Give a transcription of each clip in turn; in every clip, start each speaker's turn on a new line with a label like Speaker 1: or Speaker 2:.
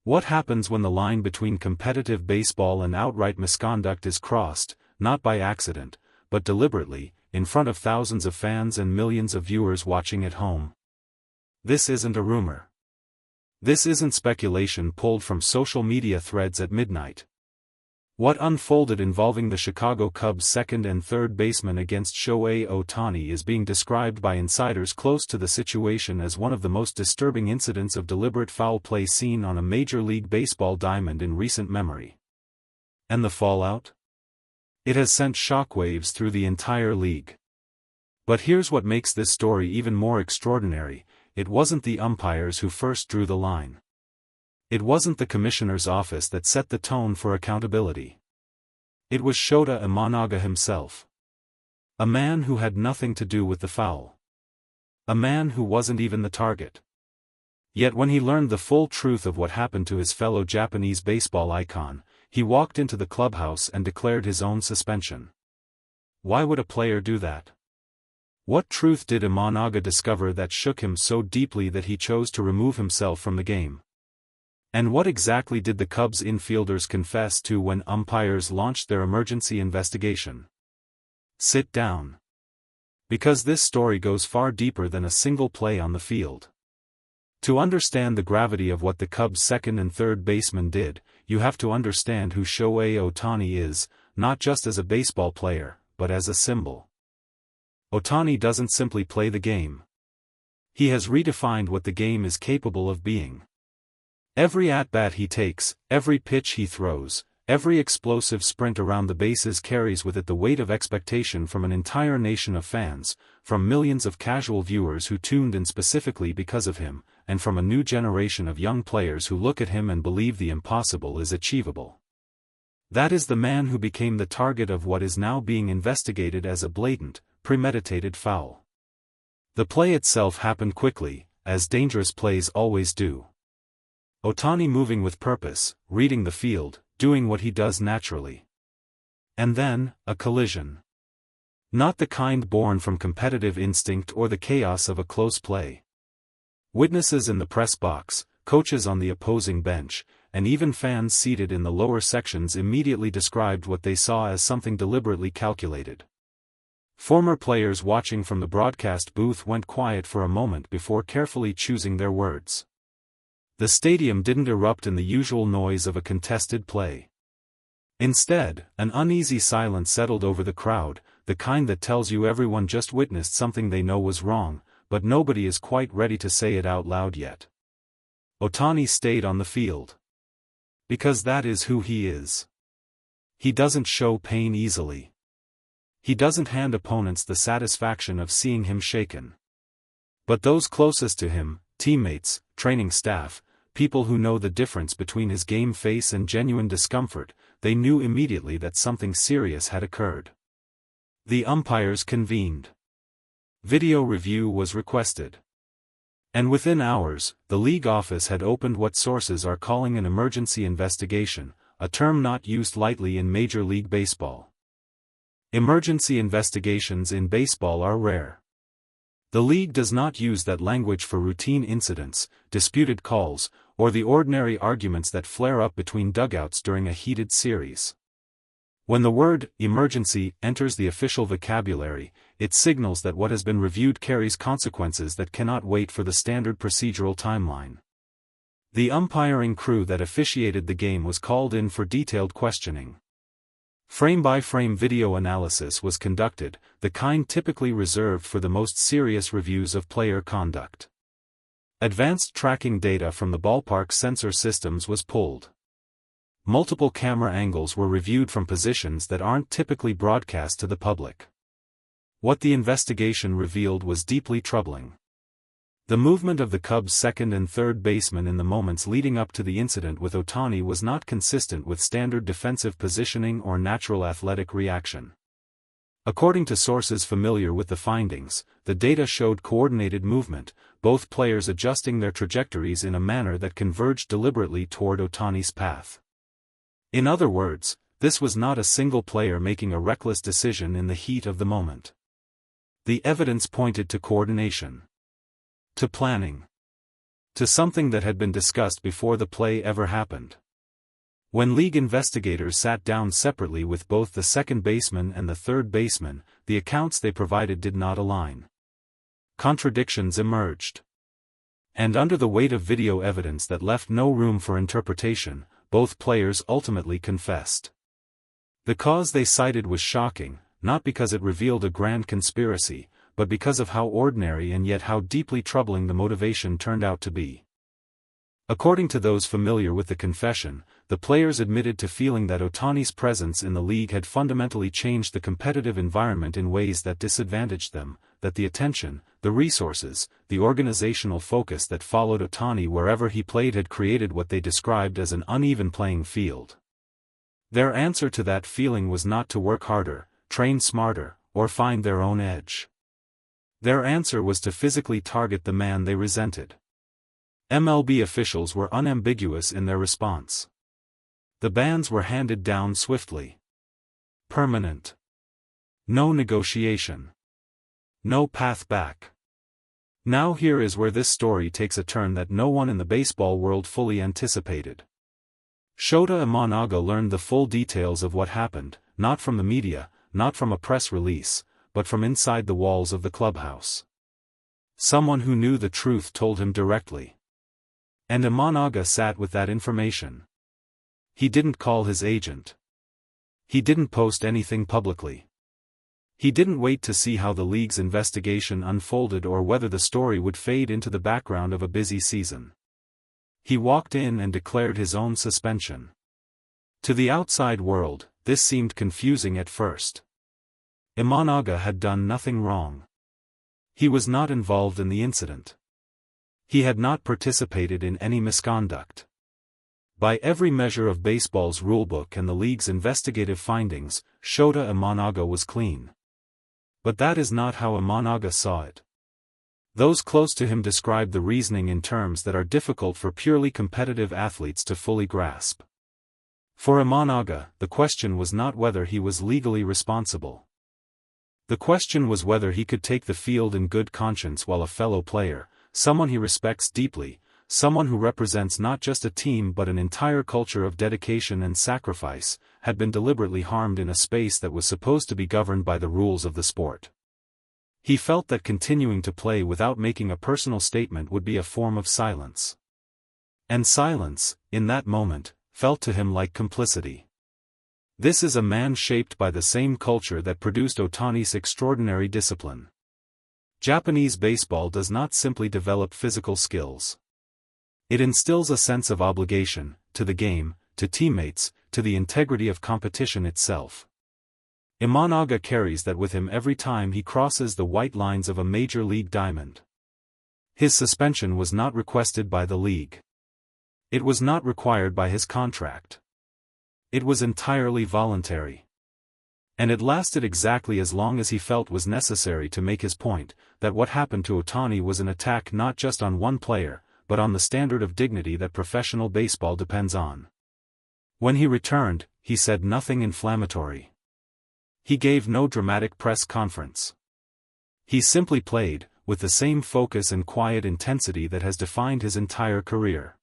Speaker 1: What happens when the line between competitive baseball and outright misconduct is crossed, not by accident, but deliberately, in front of thousands of fans and millions of viewers watching at home? This isn't a rumor. This isn't speculation pulled from social media threads at midnight. What unfolded involving the Chicago Cubs' second and third basemen against Shohei Ohtani is being described by insiders close to the situation as one of the most disturbing incidents of deliberate foul play seen on a Major League Baseball diamond in recent memory. And the fallout? It has sent shockwaves through the entire league. But here's what makes this story even more extraordinary: it wasn't the umpires who first drew the line. It wasn't the commissioner's office that set the tone for accountability. It was Shota Imanaga himself. A man who had nothing to do with the foul. A man who wasn't even the target. Yet when he learned the full truth of what happened to his fellow Japanese baseball icon, he walked into the clubhouse and declared his own suspension. Why would a player do that? What truth did Imanaga discover that shook him so deeply that he chose to remove himself from the game? And what exactly did the Cubs infielders confess to when umpires launched their emergency investigation? Sit down. Because this story goes far deeper than a single play on the field. To understand the gravity of what the Cubs' second and third basemen did, you have to understand who Shohei Ohtani is, not just as a baseball player, but as a symbol. Ohtani doesn't simply play the game. He has redefined what the game is capable of being. Every at-bat he takes, every pitch he throws, every explosive sprint around the bases carries with it the weight of expectation from an entire nation of fans, from millions of casual viewers who tuned in specifically because of him, and from a new generation of young players who look at him and believe the impossible is achievable. That is the man who became the target of what is now being investigated as a blatant, premeditated foul. The play itself happened quickly, as dangerous plays always do. Ohtani moving with purpose, reading the field, doing what he does naturally. And then, a collision. Not the kind born from competitive instinct or the chaos of a close play. Witnesses in the press box, coaches on the opposing bench, and even fans seated in the lower sections immediately described what they saw as something deliberately calculated. Former players watching from the broadcast booth went quiet for a moment before carefully choosing their words. The stadium didn't erupt in the usual noise of a contested play. Instead, an uneasy silence settled over the crowd, the kind that tells you everyone just witnessed something they know was wrong, but nobody is quite ready to say it out loud yet. Ohtani stayed on the field. Because that is who he is. He doesn't show pain easily. He doesn't hand opponents the satisfaction of seeing him shaken. But those closest to him, teammates, training staff, people who know the difference between his game face and genuine discomfort, they knew immediately that something serious had occurred. The umpires convened. Video review was requested. And within hours, the league office had opened what sources are calling an emergency investigation, a term not used lightly in Major League Baseball. Emergency investigations in baseball are rare. The league does not use that language for routine incidents, disputed calls, or the ordinary arguments that flare up between dugouts during a heated series. When the word emergency enters the official vocabulary, it signals that what has been reviewed carries consequences that cannot wait for the standard procedural timeline. The umpiring crew that officiated the game was called in for detailed questioning. Frame-by-frame video analysis was conducted, the kind typically reserved for the most serious reviews of player conduct. Advanced tracking data from the ballpark sensor systems was pulled. Multiple camera angles were reviewed from positions that aren't typically broadcast to the public. What the investigation revealed was deeply troubling. The movement of the Cubs' second and third basemen in the moments leading up to the incident with Ohtani was not consistent with standard defensive positioning or natural athletic reaction. According to sources familiar with the findings, the data showed coordinated movement, both players adjusting their trajectories in a manner that converged deliberately toward Ohtani's path. In other words, this was not a single player making a reckless decision in the heat of the moment. The evidence pointed to coordination. To planning. to something that had been discussed before the play ever happened. When league investigators sat down separately with both the second baseman and the third baseman, the accounts they provided did not align. Contradictions emerged. And under the weight of video evidence that left no room for interpretation, both players ultimately confessed. The cause they cited was shocking, not because it revealed a grand conspiracy, but because of how ordinary and yet how deeply troubling the motivation turned out to be. According to those familiar with the confession, the players admitted to feeling that Ohtani's presence in the league had fundamentally changed the competitive environment in ways that disadvantaged them, that the attention, the resources, the organizational focus that followed Ohtani wherever he played had created what they described as an uneven playing field. Their answer to that feeling was not to work harder, train smarter, or find their own edge. Their answer was to physically target the man they resented. MLB officials were unambiguous in their response. The bans were handed down swiftly. Permanent. No negotiation. No path back. Now here is where this story takes a turn that no one in the baseball world fully anticipated. Shota Imanaga learned the full details of what happened, not from the media, not from a press release, but from inside the walls of the clubhouse. Someone who knew the truth told him directly. And Imanaga sat with that information. He didn't call his agent. He didn't post anything publicly. He didn't wait to see how the league's investigation unfolded or whether the story would fade into the background of a busy season. He walked in and declared his own suspension. To the outside world, this seemed confusing at first. Imanaga had done nothing wrong. He was not involved in the incident. He had not participated in any misconduct. By every measure of baseball's rulebook and the league's investigative findings, Shota Imanaga was clean. But that is not how Imanaga saw it. Those close to him described the reasoning in terms that are difficult for purely competitive athletes to fully grasp. For Imanaga, the question was not whether he was legally responsible. The question was whether he could take the field in good conscience while a fellow player, someone he respects deeply, someone who represents not just a team but an entire culture of dedication and sacrifice, had been deliberately harmed in a space that was supposed to be governed by the rules of the sport. He felt that continuing to play without making a personal statement would be a form of silence. And silence, in that moment, felt to him like complicity. This is a man shaped by the same culture that produced Ohtani's extraordinary discipline. Japanese baseball does not simply develop physical skills. It instills a sense of obligation, to the game, to teammates, to the integrity of competition itself. Imanaga carries that with him every time he crosses the white lines of a major league diamond. His suspension was not requested by the league. It was not required by his contract. It was entirely voluntary. And it lasted exactly as long as he felt was necessary to make his point, that what happened to Ohtani was an attack not just on one player, but on the standard of dignity that professional baseball depends on. When he returned, he said nothing inflammatory. He gave no dramatic press conference. He simply played, with the same focus and quiet intensity that has defined his entire career.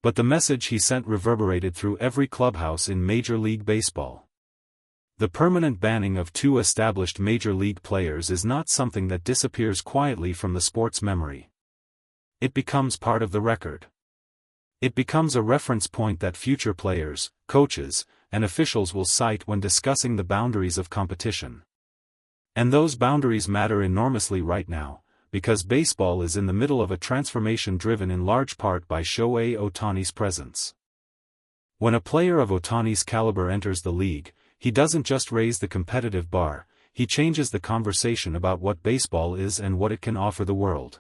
Speaker 1: But the message he sent reverberated through every clubhouse in Major League Baseball. The permanent banning of two established Major League players is not something that disappears quietly from the sport's memory. It becomes part of the record. It becomes a reference point that future players, coaches, and officials will cite when discussing the boundaries of competition. And those boundaries matter enormously right now, because baseball is in the middle of a transformation driven in large part by Shohei Ohtani's presence. When a player of Ohtani's caliber enters the league, he doesn't just raise the competitive bar, he changes the conversation about what baseball is and what it can offer the world.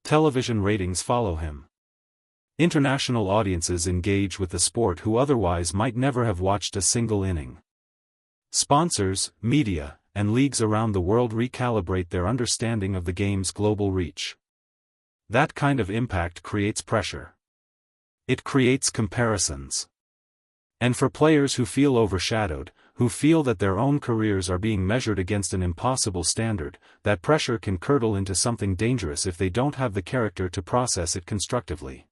Speaker 1: Television ratings follow him. International audiences engage with the sport who otherwise might never have watched a single inning. Sponsors, media, and leagues around the world recalibrate their understanding of the game's global reach. That kind of impact creates pressure. It creates comparisons. And for players who feel overshadowed, who feel that their own careers are being measured against an impossible standard. That pressure can curdle into something dangerous if they don't have the character to process it constructively.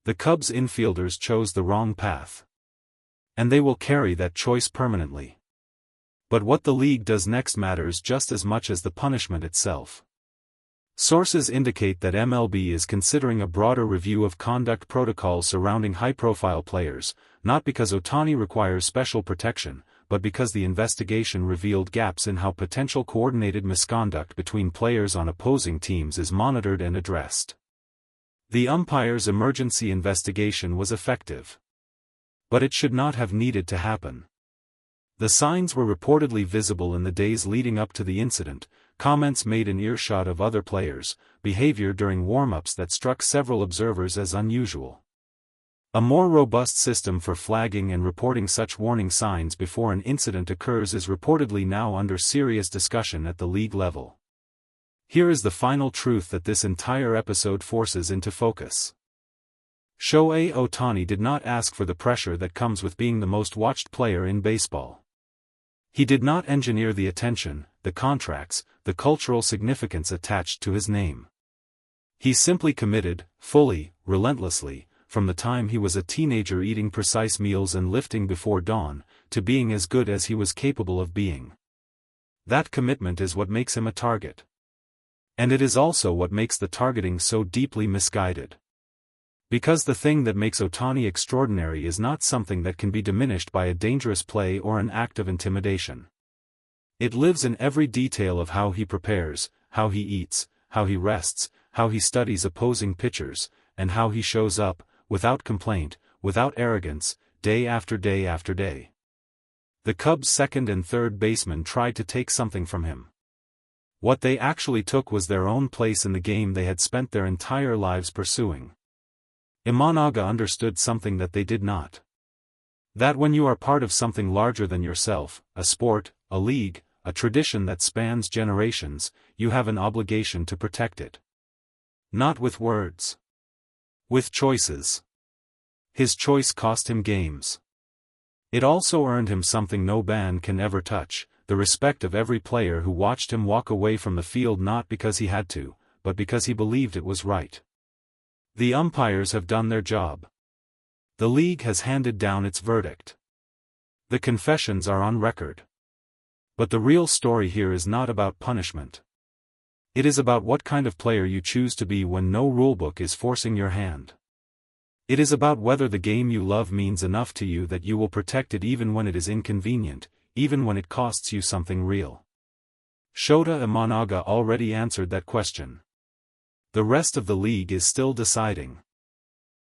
Speaker 1: The Cubs infielders chose the wrong path. And they will carry that choice permanently. But what the league does next matters just as much as the punishment itself. Sources indicate that MLB is considering a broader review of conduct protocols surrounding high-profile players, not because Ohtani requires special protection, but because the investigation revealed gaps in how potential coordinated misconduct between players on opposing teams is monitored and addressed. The umpires' emergency investigation was effective. But it should not have needed to happen. The signs were reportedly visible in the days leading up to the incident, comments made in earshot of other players, behavior during warm-ups that struck several observers as unusual. A more robust system for flagging and reporting such warning signs before an incident occurs is reportedly now under serious discussion at the league level. Here is the final truth that this entire episode forces into focus. Shohei Ohtani did not ask for the pressure that comes with being the most watched player in baseball. He did not engineer the attention, the contracts, the cultural significance attached to his name. He simply committed, fully, relentlessly, from the time he was a teenager eating precise meals and lifting before dawn, to being as good as he was capable of being. That commitment is what makes him a target. And it is also what makes the targeting so deeply misguided. Because the thing that makes Ohtani extraordinary is not something that can be diminished by a dangerous play or an act of intimidation. It lives in every detail of how he prepares, how he eats, how he rests, how he studies opposing pitchers, and how he shows up, without complaint, without arrogance, day after day after day. The Cubs' second and third basemen tried to take something from him. What they actually took was their own place in the game they had spent their entire lives pursuing. Imanaga understood something that they did not. That when you are part of something larger than yourself, a sport, a league, a tradition that spans generations, you have an obligation to protect it. Not with words. With choices. His choice cost him games. It also earned him something no ban can ever touch, the respect of every player who watched him walk away from the field not because he had to, but because he believed it was right. The umpires have done their job. The league has handed down its verdict. The confessions are on record. But the real story here is not about punishment. It is about what kind of player you choose to be when no rulebook is forcing your hand. It is about whether the game you love means enough to you that you will protect it even when it is inconvenient, even when it costs you something real. Shota Imanaga already answered that question. The rest of the league is still deciding.